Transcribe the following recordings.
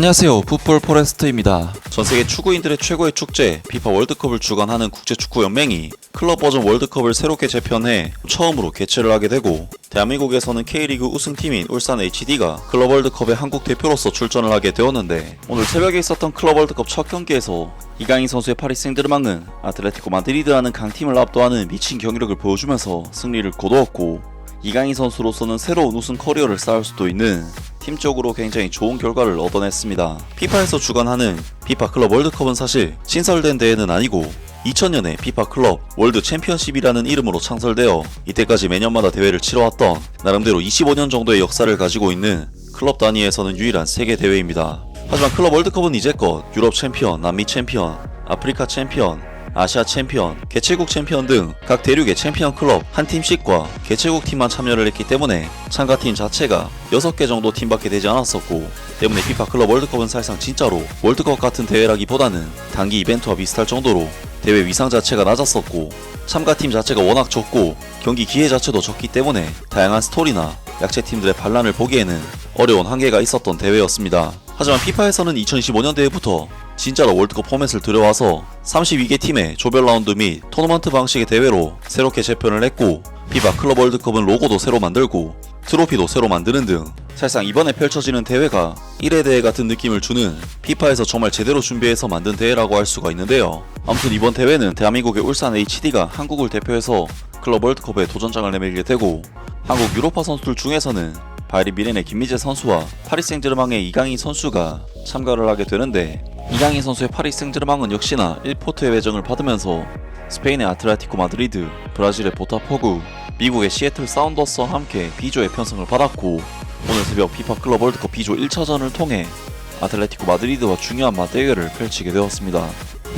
안녕하세요. 풋볼 포레스트입니다. 전세계 축구인들의 최고의 축제 피파 월드컵을 주관하는 국제축구연맹이 클럽 버전 월드컵을 새롭게 재편해 처음으로 개최를 하게 되고, 대한민국에서는 K리그 우승팀인 울산 HD가 클럽 월드컵에 한국 대표로서 출전을 하게 되었는데, 오늘 새벽에 있었던 클럽 월드컵 첫 경기에서 이강인 선수의 파리 생제르맹은 아틀레티코 마드리드라는 강팀을 압도하는 미친 경기력을 보여주면서 승리를 거두었고, 이강인 선수로서는 새로운 우승 커리어를 쌓을 수도 있는 팀적으로 굉장히 좋은 결과를 얻어냈습니다. 피파에서 주관하는 피파 클럽 월드컵은 사실 신설된 대회는 아니고 2000년에 피파 클럽 월드 챔피언십이라는 이름으로 창설되어 이때까지 매년마다 대회를 치러왔던 나름대로 25년 정도의 역사를 가지고 있는 클럽 단위에서는 유일한 세계 대회입니다. 하지만 클럽 월드컵은 이제껏 유럽 챔피언, 남미 챔피언, 아프리카 챔피언, 아시아 챔피언, 개최국 챔피언 등 각 대륙의 챔피언 클럽 한 팀씩과 개최국 팀만 참여를 했기 때문에 참가팀 자체가 6개 정도 팀밖에 되지 않았었고, 때문에 피파 클럽 월드컵은 사실상 진짜로 월드컵 같은 대회라기보다는 단기 이벤트와 비슷할 정도로 대회 위상 자체가 낮았었고, 참가팀 자체가 워낙 적고 경기 기회 자체도 적기 때문에 다양한 스토리나 약체팀들의 반란을 보기에는 어려운 한계가 있었던 대회였습니다. 하지만 피파에서는 2025년 대회부터 진짜로 월드컵 포맷을 들여와서 32개 팀의 조별 라운드 및 토너먼트 방식의 대회로 새롭게 재편을 했고, 피파 클럽 월드컵은 로고도 새로 만들고 트로피도 새로 만드는 등 사실상 이번에 펼쳐지는 대회가 1회 대회 같은 느낌을 주는 피파에서 정말 제대로 준비해서 만든 대회라고 할 수가 있는데요. 아무튼 이번 대회는 대한민국의 울산 HD가 한국을 대표해서 클럽 월드컵에 도전장을 내밀게 되고, 한국 유로파 선수들 중에서는 바이에른 뮌헨의 김미재 선수와 파리 생제르맹의 이강인 선수가 참가를 하게 되는데, 이강인 선수의 파리 생제르맹은 역시나 1포트의 배정을 받으면서 스페인의 아틀레티코 마드리드, 브라질의 보타포구, 미국의 시애틀 사운더스와 함께 B조의 편성을 받았고, 오늘 새벽 피파 클럽 월드컵 B조 1차전을 통해 아틀레티코 마드리드와 중요한 맞대결을 펼치게 되었습니다.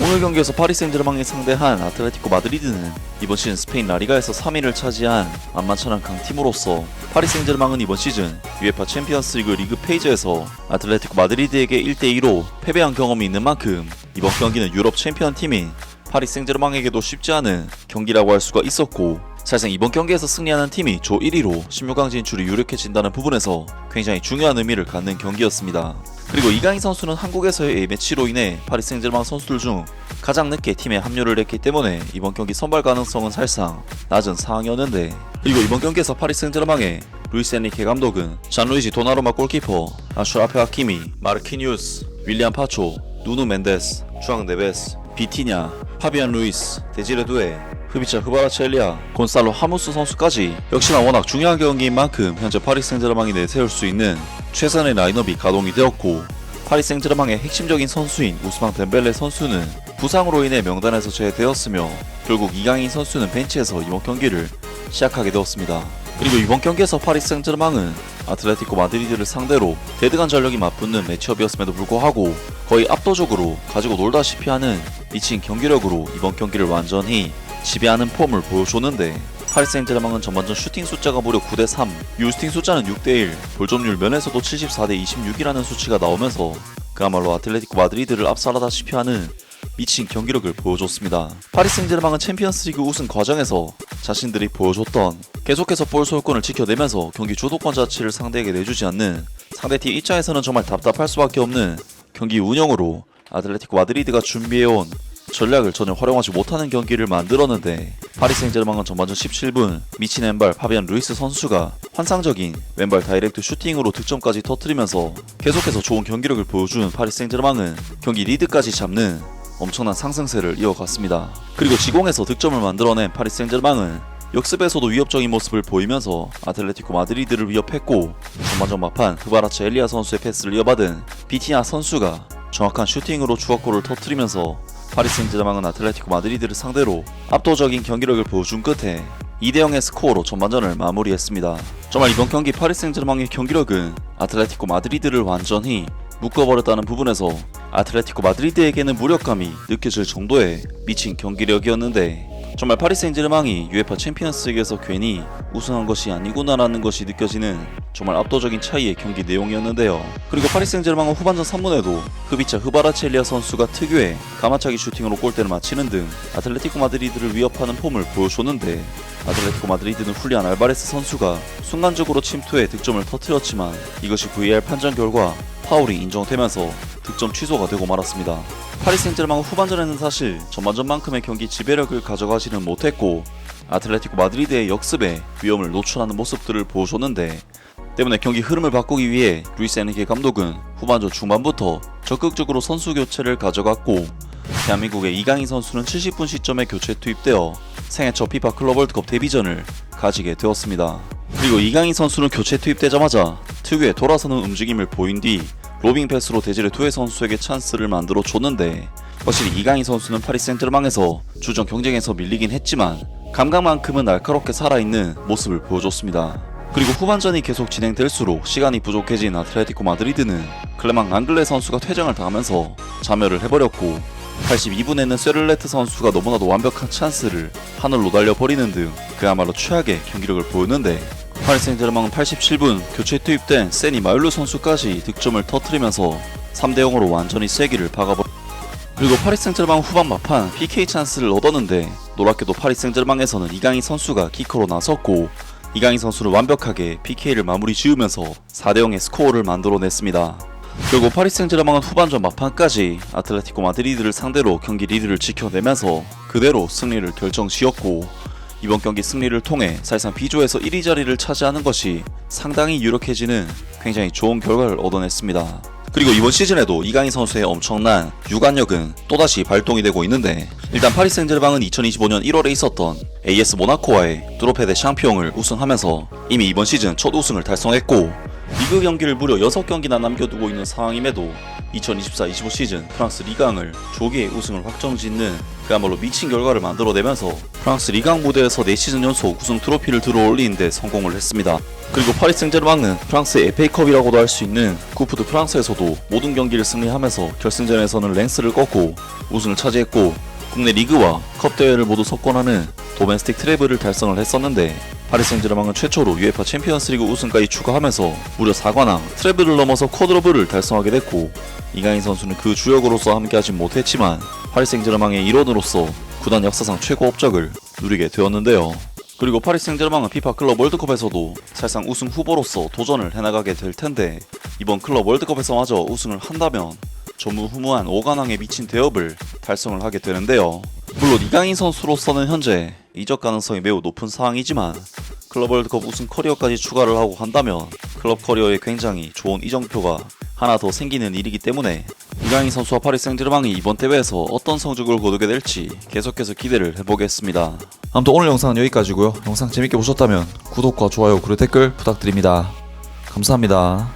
오늘 경기에서 파리 생제르맹이 상대한 아틀레티코 마드리드는 이번 시즌 스페인 라리가에서 3위를 차지한 만만찮은 강팀으로서 파리 생제르맹은 이번 시즌 UEFA 챔피언스 리그 페이지에서 아틀레티코 마드리드에게 1대2로 패배한 경험이 있는 만큼 이번 경기는 유럽 챔피언 팀인 파리 생제르맹에게도 쉽지 않은 경기라고 할 수가 있었고, 사실상 이번 경기에서 승리하는 팀이 조 1위로 16강 진출이 유력해진다는 부분에서 굉장히 중요한 의미를 갖는 경기였습니다. 그리고 이강인 선수는 한국에서의 A매치로 인해 파리 생제르맹 선수들 중 가장 늦게 팀에 합류를 했기 때문에 이번 경기 선발 가능성은 사실상 낮은 상황이었는데, 그리고 이번 경기에서 파리 생제르맹의 루이스 엔리케 감독은 잔루이지 도나루마 골키퍼, 아슈라페 하키미, 마르키뉴스, 윌리안 파초, 누누 멘데스, 주앙 네베스, 비티냐, 파비안 루이스, 데지레 두에, 흐비차 흐바라첼리아, 곤살로 하무스 선수까지 역시나 워낙 중요한 경기인 만큼 현재 파리 생제르맹이 내세울 수 있는 최선의 라인업이 가동이 되었고, 파리 생제르맹의 핵심적인 선수인 우스망 덴벨레 선수는 부상으로 인해 명단에서 제외되었으며, 결국 이강인 선수는 벤치에서 이번 경기를 시작하게 되었습니다. 그리고 이번 경기에서 파리 생제르맹은 아틀레티코 마드리드를 상대로 데드간 전력이 맞붙는 매치업이었음에도 불구하고 거의 압도적으로 가지고 놀다시피 하는 미친 경기력으로 이번 경기를 완전히 지배하는 폼을 보여줬는데, 파리 생제르맹은 전반전 슈팅 숫자가 무려 9대3, 유스팅 숫자는 6대1, 볼점률 면에서도 74대26이라는 수치가 나오면서 그야말로 아틀레티코 마드리드를 압살하다시피 하는 미친 경기력을 보여줬습니다. 파리 생제르맹은 챔피언스리그 우승 과정에서 자신들이 보여줬던 계속해서 볼 소유권을 지켜내면서 경기 주도권 자체를 상대에게 내주지 않는, 상대팀 입장에서는 정말 답답할 수밖에 없는 경기 운영으로 아틀레티코 마드리드가 준비해온 전략을 전혀 활용하지 못하는 경기를 만들었는데, 파리 생제르맹은 전반전 17분 미친 왼발 파비안 루이스 선수가 환상적인 왼발 다이렉트 슈팅으로 득점까지 터뜨리면서 계속해서 좋은 경기력을 보여준 파리 생제르맹은 경기 리드까지 잡는 엄청난 상승세를 이어갔습니다. 그리고 지공에서 득점을 만들어낸 파리 생제르맹은 역습에서도 위협적인 모습을 보이면서 아틀레티코 마드리드를 위협했고, 전반전 막판 흐바라체 엘리아 선수의 패스를 이어받은 비티냐 선수가 정확한 슈팅으로 추가골을 터뜨리면서 파리 생제르맹은 아틀레티코 마드리드를 상대로 압도적인 경기력을 보여준 끝에 2대0의 스코어로 전반전을 마무리했습니다. 정말 이번 경기 파리 생제르맹의 경기력은 아틀레티코 마드리드를 완전히 묶어버렸다는 부분에서 아틀레티코 마드리드에게는 무력감이 느껴질 정도의 미친 경기력이었는데, 정말 파리 생제르맹이 UEFA 챔피언스리그에서 괜히 우승한 것이 아니구나라는 것이 느껴지는 정말 압도적인 차이의 경기 내용이었는데요. 그리고 파리 생제르맹은 후반전 3분에도 흐비차 흐바라첼리아 선수가 특유의 가마차기 슈팅으로 골대를 맞히는 등 아틀레티코 마드리드를 위협하는 폼을 보여줬는데, 아틀레티코 마드리드는 훌리안 알바레스 선수가 순간적으로 침투해 득점을 터뜨렸지만 이것이 VAR 판정 결과 파울이 인정되면서 득점 취소가 되고 말았습니다. 파리 생제르맹은 후반전에는 사실 전반전만큼의 경기 지배력을 가져가지는 못했고 아틀레티코 마드리드의 역습에 위험을 노출하는 모습들을 보여줬는데, 때문에 경기 흐름을 바꾸기 위해 루이스 에니게 감독은 후반전 중반부터 적극적으로 선수 교체를 가져갔고, 대한민국의 이강인 선수는 70분 시점에 교체 투입되어 생애 첫 피파 클럽 월드컵 데뷔전을 가지게 되었습니다. 그리고 이강인 선수는 교체 투입되자마자 특유의 돌아서는 움직임을 보인 뒤 로빙 패스로 데지레 투에 선수에게 찬스를 만들어 줬는데, 확실히 이강인 선수는 파리 생제르맹에서 주전 경쟁에서 밀리긴 했지만 감각만큼은 날카롭게 살아있는 모습을 보여줬습니다. 그리고 후반전이 계속 진행될수록 시간이 부족해진 아틀레티코 마드리드는 클레망 앙글레 선수가 퇴장을 당하면서 자멸을 해버렸고, 82분에는 쇠를레트 선수가 너무나도 완벽한 찬스를 하늘로 날려버리는 등 그야말로 최악의 경기력을 보였는데, 파리 생제르맹은 87분 교체 투입된 세니 마율루 선수까지 득점을 터뜨리면서 3대0으로 완전히 세기를 박아버렸습니다. 그리고 파리 생제르맹 후반 막판 PK 찬스를 얻었는데, 놀랍게도 파리 생제르맹에서는 이강인 선수가 키커로 나섰고 이강인 선수는 완벽하게 PK를 마무리 지으면서 4대0의 스코어를 만들어냈습니다. 결국 파리 생제르맹은 후반전 막판까지 아틀레티코 마드리드를 상대로 경기 리드를 지켜내면서 그대로 승리를 결정지었고, 이번 경기 승리를 통해 사실상 B조에서 1위 자리를 차지하는 것이 상당히 유력해지는 굉장히 좋은 결과를 얻어냈습니다. 그리고 이번 시즌에도 이강인 선수의 엄청난 유관력은 또다시 발동이 되고 있는데, 일단 파리 생제르맹은 2025년 1월에 있었던 AS 모나코와의 드로페 대 샹피옹을 우승하면서 이미 이번 시즌 첫 우승을 달성했고, 리그 경기를 무려 6경기나 남겨두고 있는 상황임에도 2024-25 시즌 프랑스 리강을 조기에 우승을 확정짓는 그야말로 미친 결과를 만들어내면서 프랑스 리강 무대에서 4시즌 연속 우승 트로피를 들어올리는 데 성공을 했습니다. 그리고 파리 생제르맹은 프랑스의 FA컵이라고도 할 수 있는 쿠프 드 프랑스에서도 모든 경기를 승리하면서 결승전에서는 랭스를 꺾고 우승을 차지했고, 국내 리그와 컵 대회를 모두 석권하는 도메스틱 트래블을 달성을 했었는데, 파리 생제르맹은 최초로 UEFA 챔피언스리그 우승까지 추가하면서 무려 4관왕 트래블을 넘어서 쿼드러블을 달성하게 됐고, 이강인 선수는 그 주역으로서 함께하지 못했지만 파리 생제르맹의 일원으로서 구단 역사상 최고 업적을 누리게 되었는데요. 그리고 파리 생제르맹은 피파 클럽 월드컵에서도 사실상 우승 후보로서 도전을 해나가게 될 텐데, 이번 클럽 월드컵에서마저 우승을 한다면 전무후무한 5관왕에 미친 대업을 달성을 하게 되는데요. 물론 이강인 선수로서는 현재 이적 가능성이 매우 높은 상황이지만 클럽 월드컵 우승 커리어까지 추가를 하고 간다면 클럽 커리어에 굉장히 좋은 이정표가 하나 더 생기는 일이기 때문에 이강인 선수와 파리 생제르맹이 이번 대회에서 어떤 성적을 거두게 될지 계속해서 기대를 해보겠습니다. 아무튼 오늘 영상은 여기까지고요. 영상 재밌게 보셨다면 구독과 좋아요 그리고 댓글 부탁드립니다. 감사합니다.